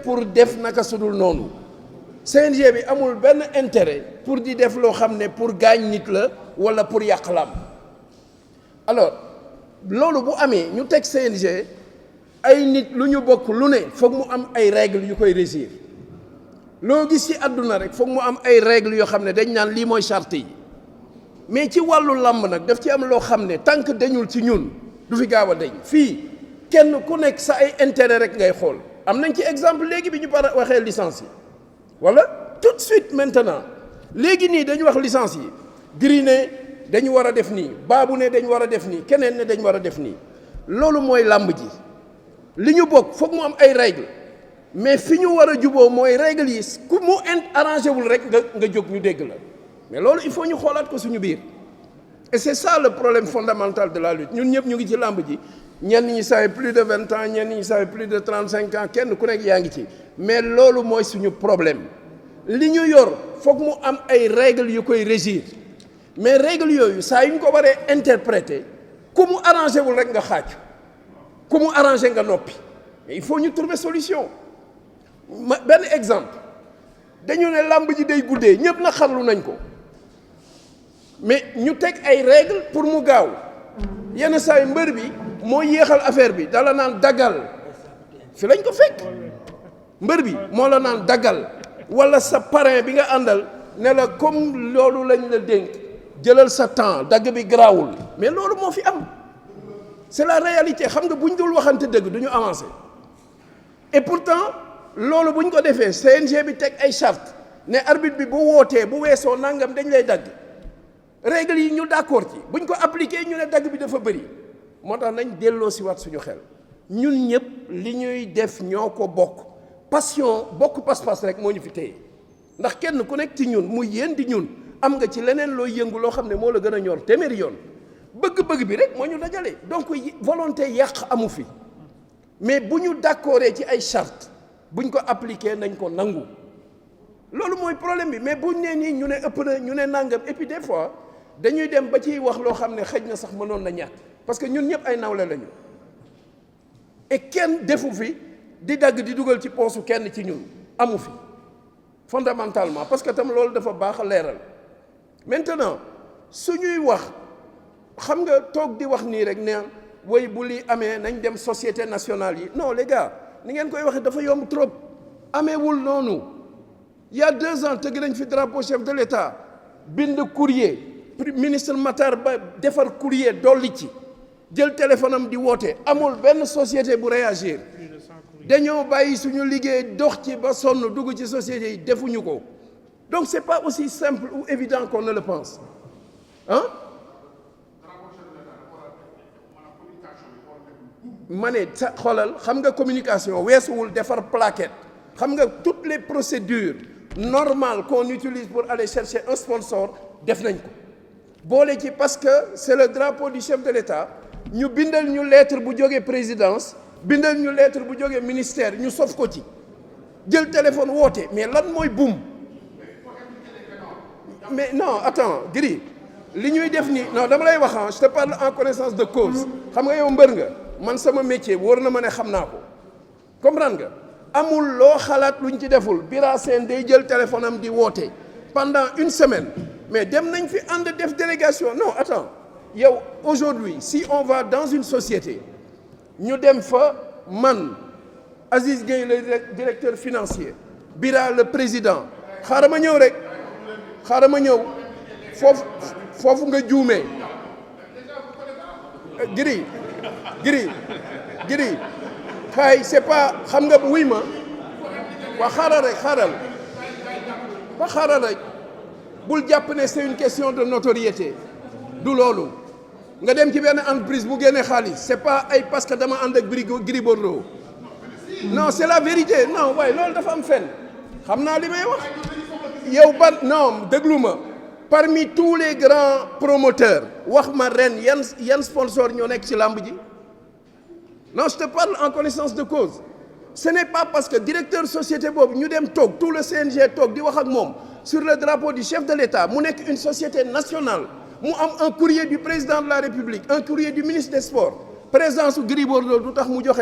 pour def naka sudul noonu CNG bi amul benn intérêt pour di def loo xam ne pour gaañ nit la walla pour yàq lam alors loolu bu amee ñu teg CNG ay nit lu ñu bokk lu ne foog mu am ay règles yu koy régir loo gis ci àdduna rek foog mu am ay règles yoo xam ne dañ naan lii mooy charte yi mais ci wàllu làmb nag daf ci am loo xam ne tant que dañul ci ñun du fi gaaw a dañ fii kenn ku nekk sa ay intérêt rek ngay xool am nañ ci exemple léegi bi ñu par waxee licence yi walla tout de suite maintenant léegi nii dañu wax licence yi Gris ne dañu war a def nii Babou ne dañu war a def nii keneen ne dañu war a def nii loolu mooy làmb ji li ñu bokk foog mu am ay règles mais fi ñu war a juboo mooy règles yi ku mu arrangé wul rek nga jóg ñu dégg la mais loolu il faut ñu xoolaat ko suñu biir et c'est ça le problème fondamental de la lutte ñun ñëpp ñu ngi ci làmb ji ñenn ñi sawe plus de 20 ans ñenn ñi sawe plus de 35 ans kenn ku nekk yaa ngi ci mais loolu mooy suñu problème li ñu yor foog mu am ay règles yu koy régir mais règles yooyu saa yu ñu ko waree interpréter ku mu arrangé wul rek nga xaaju ku mu arrangé nga noppi mais il faut ñu trouver solution benn exemple dañu ne làmb ji day guddee ñëpp na xarlu nañ ko mais ñu teg ay règles pour mu gaaw yenn saa yu mbër bi moo yéexal affaire bi dala naan daggal fi lañ ko fekk mbër bi moo la naan daggal walla sa parrain bi nga àndal ne la comme loolu lañ la dénk jëlal sa temps dagg bi garaawul mais loolu moo fi am c'est la réalité xam nga bu ñu dul waxante dëgg du ñu avancer et pourtant loolu bu ñu ko defee CNG bi teg ay charte ne arbitre bi bu wootee bu weesoo nangam dañ lay dagg règles yi ñu d'accord ci bu ñu ko appliquer ñu ne dagg bi dafa bëri moo tax nañ delloo si waat suñu xel ñun ñëpp li ñuy def ñoo ko bokk passion bokk pas-pas rek moo ñu fi téye ndax kenn ku nekk ci ñun muy yéen di ñun am nga ci leneen looy yëngu loo xam ne moo la gën a ñor téeméeri yoon bëgg-bëgg bi rek moo ñu dajale donc volonté yàq amu fi mais bu ñu d'accordee ci ay charte buñ ko appliquer nañ ko nangu loolu mooy problème bi mais buñ nee nii ñu ne ëpp na ñu ne nangam et puis des fois dañuy dem ba ciy wax loo xam ne xëj na sax mënoon na ñàkk parce que ñun ñëpp ay nawle lañu et kenn defu fi di dagg di dugal ci poosu kenn ci ñun amu fi fondamentalement parce que tam loolu dafa baax a leeral maintenant suñuy wax xam nga toog di wax nii rek ne way bu li amee nañ dem société nationale yi non les gars ni ngeen koy waxee dafa yomb trop ameewul noonu il y a 2 ans tëgg nañ fi drapeau chef de l'État bind courrier ministre Matar Ba defar courrier dolli ci jël téléphone am di woote amul benn société bu réagir dañoo bàyyi suñu liggéey dox ci ba sonn dugg ci société yi defuñu ko donc c'est pas aussi simple ou évident qu'on ne le pense ah ma ne sa xoolal xam nga communication weesuwul defar plaquette xam nga toutes les procédures normales qu'on utilise pour aller chercher un sponsor def nañ ko boole ci parce que c'est le drapeau du chef de l'État ñu bindal ñu lettre bu jógee présidence bindal ñu lettre bu jógee ministère ñu sof ko ci jël téléphone woote mais lan mooy buum mais non attends Gris li ñuy def nii non dama lay wax je te parle en connaissance de cause xam nga yow mbër nga man sama métier wóor na ma ne xam naa ko comprendre nga amul loo xalaat luñ ci deful Bira Sène day jël téléphone am di woote pendant une semaine mais dem nañ fi ànd def délégation non attends yow aujourd'hui si on va dans une société ñu dem fa man Aziz Gueye le directeur financier Bira le président xaaral ma ñëw rek xaaral ma ñëw foofu nga juumee Gris xaay c'est pas xam nga wuy ma waa xaaral rek bul jàpp ne c'est une question de notoriété du loolu nga dem ci benn entreprise bu génnee xaalis c'est pas ay parce que dama ànd ak Gris Bordeaux non c'est la vérité non waaye loolu dafa am fenn xam naa li may wax yow non déglu ma parmi tous les grands promoteurs wax ma ren yan sponsor ñoo nekk ci làmb ji non je te parle en connaissance de cause ce n'est pas parce que directeur société boobu ñu dem toog tout le CNG toog di wax ak moom sur le drapeau du chef de l'État mu nekk une société nationale mu am un courrier du président de la République un courrier du ministre des Sports présence su Gris Bordeaux du tax mu joxe